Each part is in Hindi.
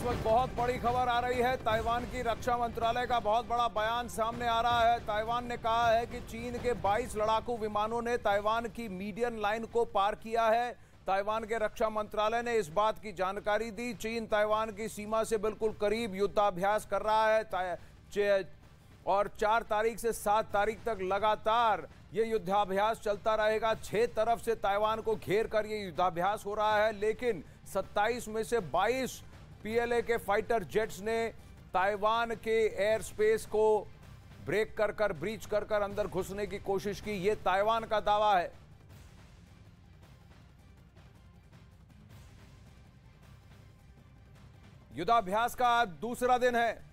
वक्त बहुत बड़ी खबर आ रही है। ताइवान की रक्षा मंत्रालय का बहुत बड़ा बयान सामने आ रहा है। ताइवान ने कहा है कि चीन के 22 लड़ाकू विमानों ने ताइवान की मीडियन लाइन को पार किया है। ताइवान के रक्षा मंत्रालय ने इस बात की जानकारी दी। चीन ताइवान की सीमा से बिल्कुल करीब युद्धाभ्यास कर रहा है और 4 तारीख से 7 तारीख तक लगातार ये युद्धाभ्यास चलता रहेगा। 6 तरफ से ताइवान को घेर कर ये युद्धाभ्यास हो रहा है, लेकिन 27 में से 22 पीएलए के फाइटर जेट्स ने ताइवान के एयर स्पेस को ब्रेक कर ब्रीच कर अंदर घुसने की कोशिश की। ये ताइवान का दावा है। युद्धाभ्यास का आज दूसरा दिन है।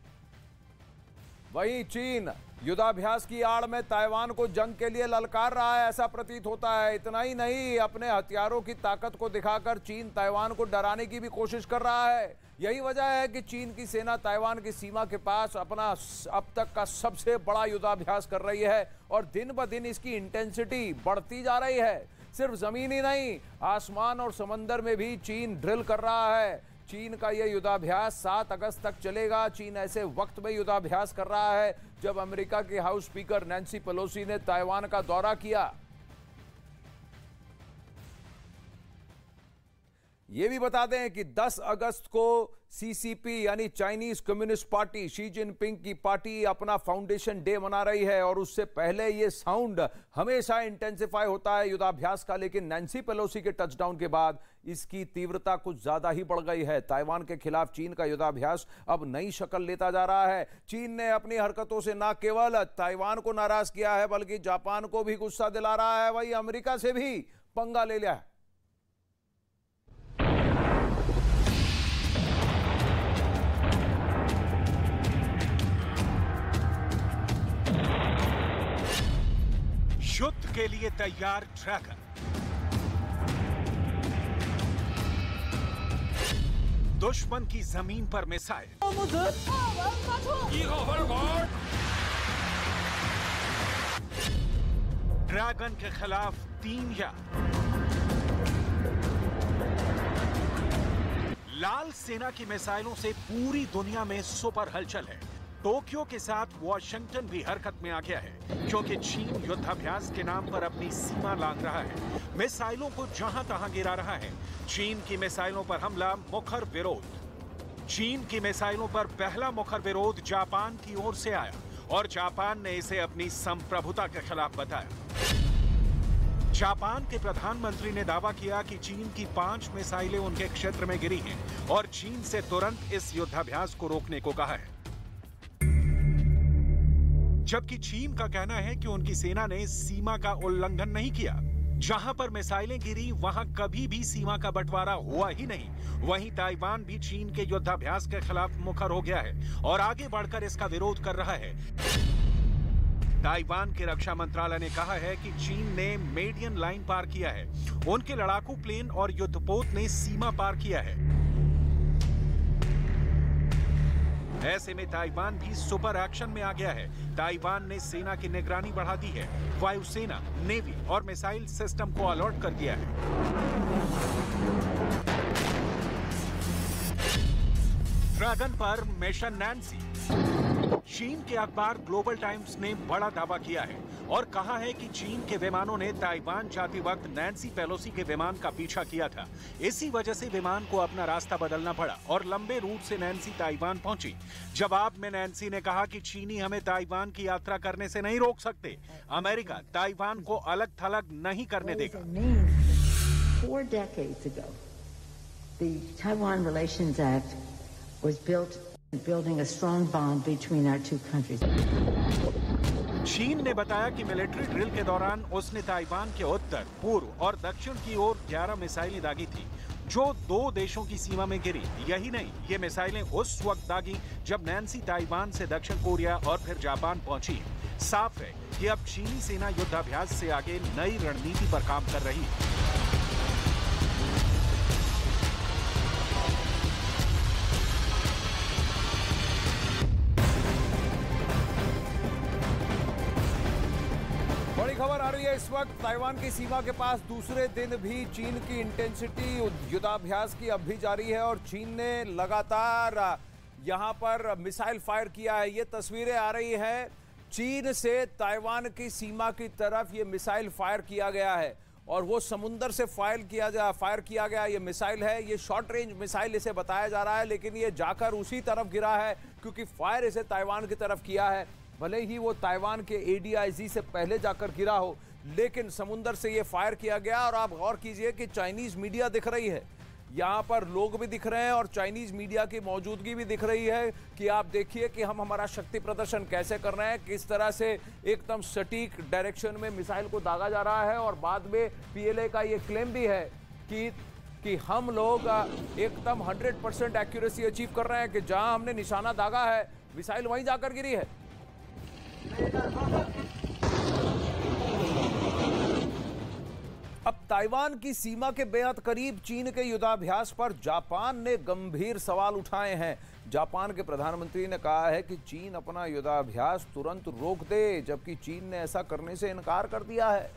वहीं चीन युद्धाभ्यास की आड़ में ताइवान को जंग के लिए ललकार रहा है, ऐसा प्रतीत होता है। इतना ही नहीं, अपने हथियारों की ताकत को दिखाकर चीन ताइवान को डराने की भी कोशिश कर रहा है। यही वजह है कि चीन की सेना ताइवान की सीमा के पास अपना अब तक का सबसे बड़ा युद्धाभ्यास कर रही है और दिन ब दिन इसकी इंटेंसिटी बढ़ती जा रही है। सिर्फ जमीन ही नहीं, आसमान और समंदर में भी चीन ड्रिल कर रहा है। चीन का यह युद्धाभ्यास 7 अगस्त तक चलेगा। चीन ऐसे वक्त में युद्धाभ्यास कर रहा है जब अमेरिका के हाउस स्पीकर नैन्सी पेलोसी ने ताइवान का दौरा किया। यह भी बता दें कि 10 अगस्त को सीसीपी यानी Chinese communist party Xi Jinping की पार्टी अपना फाउंडेशन डे मना रही है और उससे पहले यह साउंड हमेशा इंटेंसिफाई होता है युद्धाभ्यास का, लेकिन नैन्सी पेलोसी के टचडाउन के बाद इसकी तीव्रता कुछ ज्यादा ही बढ़ गई है। ताइवान के खिलाफ चीन का युद्धाभ्यास अब नई शक्ल लेता जा रहा है। चीन ने अपनी हरकतों से न केवल ताइवान को नाराज किया है बल्कि जापान को भी गुस्सा दिला रहा है। वही अमेरिका से भी पंगा ले लिया है। युद्ध के लिए तैयार ड्रैगन। दुश्मन की जमीन पर मिसाइल। ड्रैगन के खिलाफ 3 यार। लाल सेना की मिसाइलों से पूरी दुनिया में सुपर हलचल है। टोक्यो के साथ वॉशिंगटन भी हरकत में आ गया है, क्योंकि चीन युद्धाभ्यास के नाम पर अपनी सीमा लांघ रहा है। मिसाइलों को जहां तहां गिरा रहा है। चीन की मिसाइलों पर हमला, मुखर विरोध। चीन की मिसाइलों पर पहला मुखर विरोध जापान की ओर से आया और जापान ने इसे अपनी संप्रभुता के खिलाफ बताया। जापान के प्रधानमंत्री ने दावा किया कि चीन की 5 मिसाइलें उनके क्षेत्र में गिरी हैं और चीन से तुरंत इस युद्धाभ्यास को रोकने को कहा है। जबकि चीन का कहना है कि उनकी सेना ने सीमा का उल्लंघन नहीं किया। जहां पर मिसाइलें गिरी वहां कभी भी सीमा का बंटवारा हुआ ही नहीं। वहीं ताइवान भी चीन के युद्धाभ्यास के खिलाफ मुखर हो गया है और आगे बढ़कर इसका विरोध कर रहा है। ताइवान के रक्षा मंत्रालय ने कहा है कि चीन ने मीडियन लाइन पार किया है। उनके लड़ाकू प्लेन और युद्धपोत ने सीमा पार किया है। ऐसे में ताइवान भी सुपर एक्शन में आ गया है। ताइवान ने सेना की निगरानी बढ़ा दी है। वायुसेना, नेवी और मिसाइल सिस्टम को अलर्ट कर दिया है। ड्रैगन पर मिशन नैन्सी। चीन के अखबार ग्लोबल टाइम्स ने बड़ा दावा किया है और कहा है कि चीन के विमानों ने ताइवान जाते वक्त नैन्सी पेलोसी के विमान का पीछा किया था। इसी वजह से विमान को अपना रास्ता बदलना पड़ा और लंबे रूट से नैन्सी ताइवान पहुंची। जवाब में नैन्सी ने कहा कि चीनी हमें ताइवान की यात्रा करने से नहीं रोक सकते। अमेरिका ताइवान को अलग थलग नहीं करने देगा। 4 decades ago, the Taiwan Relations Act was building a strong bond between our two countries. चीन ने बताया कि मिलिट्री ड्रिल के दौरान उसने ताइवान के उत्तर, पूर्व और दक्षिण की ओर 11 मिसाइलें दागी थी, जो 2 देशों की सीमा में गिरी। यही नहीं, ये मिसाइलें उस वक्त दागी जब नैन्सी ताइवान से दक्षिण कोरिया और फिर जापान पहुंची। साफ है कि अब चीनी सेना युद्धाभ्यास से आगे नई रणनीति पर काम कर रही है। बड़ी खबर आ रही है इस वक्त ताइवान की सीमा के पास दूसरे दिन भी चीन की इंटेंसिटी युद्धाभ्यास की अब भी जारी है और चीन ने लगातार यहां पर मिसाइल फायर किया है। ये तस्वीरें आ रही हैं, चीन से ताइवान की सीमा की तरफ ये मिसाइल फायर किया गया है और वो समुद्र से फायर किया गया ये मिसाइल है। ये शॉर्ट रेंज मिसाइल इसे बताया जा रहा है, लेकिन ये जाकर उसी तरफ गिरा है क्योंकि फायर इसे ताइवान की तरफ किया है। भले ही वो ताइवान के ADIZ से पहले जाकर गिरा हो, लेकिन समुद्र से ये फायर किया गया। और आप गौर कीजिए कि चाइनीज मीडिया दिख रही है, यहाँ पर लोग भी दिख रहे हैं और चाइनीज मीडिया की मौजूदगी भी दिख रही है कि आप देखिए कि हम हमारा शक्ति प्रदर्शन कैसे कर रहे हैं, किस तरह से एकदम सटीक डायरेक्शन में मिसाइल को दागा जा रहा है। और बाद में PLA का ये क्लेम भी है कि हम लोग एकदम 100% एक्यूरेसी अचीव कर रहे हैं कि जहां हमने निशाना दागा है मिसाइल वहीं जाकर गिरी है। अब ताइवान की सीमा के बेहद करीब चीन के युद्धाभ्यास पर जापान ने गंभीर सवाल उठाए हैं। जापान के प्रधानमंत्री ने कहा है कि चीन अपना युद्धाभ्यास तुरंत रोक दे, जबकि चीन ने ऐसा करने से इनकार कर दिया है।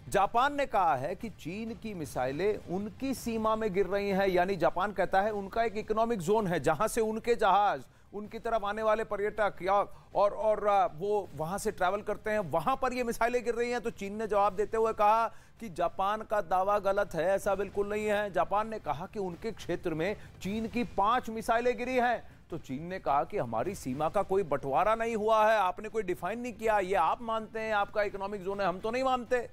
जापान ने कहा है कि चीन की मिसाइलें उनकी सीमा में गिर रही हैं, यानी जापान कहता है उनका एक इकोनॉमिक जोन है जहां से उनके जहाज, उनकी तरफ आने वाले पर्यटक या और वो वहां से ट्रैवल करते हैं, वहां पर ये मिसाइलें गिर रही हैं। तो चीन ने जवाब देते हुए कहा कि जापान का दावा गलत है, ऐसा बिल्कुल नहीं है। जापान ने कहा कि उनके क्षेत्र में चीन की 5 मिसाइलें गिरी हैं। तो चीन ने कहा कि हमारी सीमा का कोई बंटवारा नहीं हुआ है, आपने कोई डिफाइन नहीं किया, ये आप मानते हैं आपका इकोनॉमिक जोन है, हम तो नहीं मानते।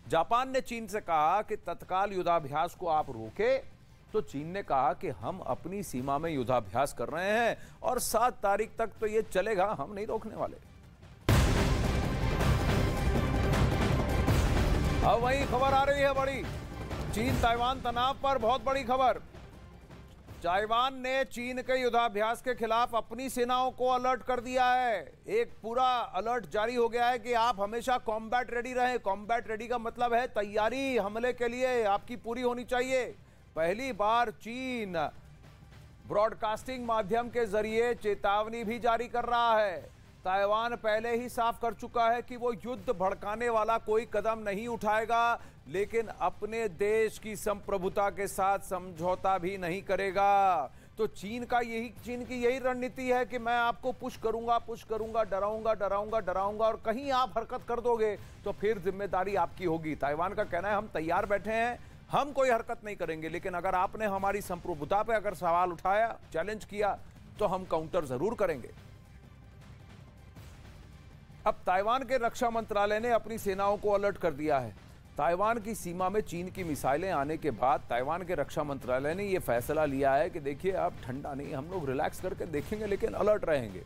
जापान ने चीन से कहा कि तत्काल युद्धाभ्यास को आप रोके। तो चीन ने कहा कि हम अपनी सीमा में युद्धाभ्यास कर रहे हैं और 7 तारीख तक तो ये चलेगा, हम नहीं रोकने वाले। अब वही खबर आ रही है बड़ी, चीन ताइवान तनाव पर बहुत बड़ी खबर। ताइवान ने चीन के युद्धाभ्यास के खिलाफ अपनी सेनाओं को अलर्ट कर दिया है। एक पूरा अलर्ट जारी हो गया है कि आप हमेशा कॉम्बैट रेडी रहें। कॉम्बैट रेडी का मतलब है तैयारी हमले के लिए आपकी पूरी होनी चाहिए। पहली बार चीन ब्रॉडकास्टिंग माध्यम के जरिए चेतावनी भी जारी कर रहा है। ताइवान पहले ही साफ कर चुका है कि वो युद्ध भड़काने वाला कोई कदम नहीं उठाएगा, लेकिन अपने देश की संप्रभुता के साथ समझौता भी नहीं करेगा। तो चीन की यही रणनीति है कि मैं आपको पुश करूंगा, डराऊंगा और कहीं आप हरकत कर दोगे तो फिर जिम्मेदारी आपकी होगी। ताइवान का कहना है हम तैयार बैठे हैं, हम कोई हरकत नहीं करेंगे, लेकिन अगर आपने हमारी संप्रभुता पे अगर सवाल उठाया, चैलेंज किया, तो हम काउंटर जरूर करेंगे। अब ताइवान के रक्षा मंत्रालय ने अपनी सेनाओं को अलर्ट कर दिया है। ताइवान की सीमा में चीन की मिसाइलें आने के बाद ताइवान के रक्षा मंत्रालय ने यह फैसला लिया है कि देखिए अब ठंडा नहीं, हम लोग रिलैक्स करके देखेंगे लेकिन अलर्ट रहेंगे।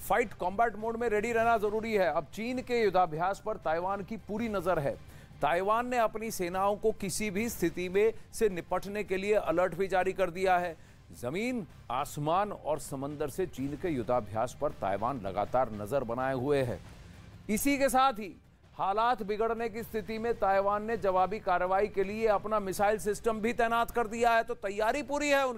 फाइट कॉम्बैट मोड में रेडी रहना जरूरी है। अब चीन के युद्धाभ्यास पर ताइवान की पूरी नजर है। ताइवान ने अपनी सेनाओं को किसी भी स्थिति में से निपटने के लिए अलर्ट भी जारी कर दिया है। जमीन, आसमान और समंदर से चीन के युद्धाभ्यास पर ताइवान लगातार नजर बनाए हुए है। इसी के साथ ही हालात बिगड़ने की स्थिति में ताइवान ने जवाबी कार्रवाई के लिए अपना मिसाइल सिस्टम भी तैनात कर दिया है। तो तैयारी पूरी है उनकी।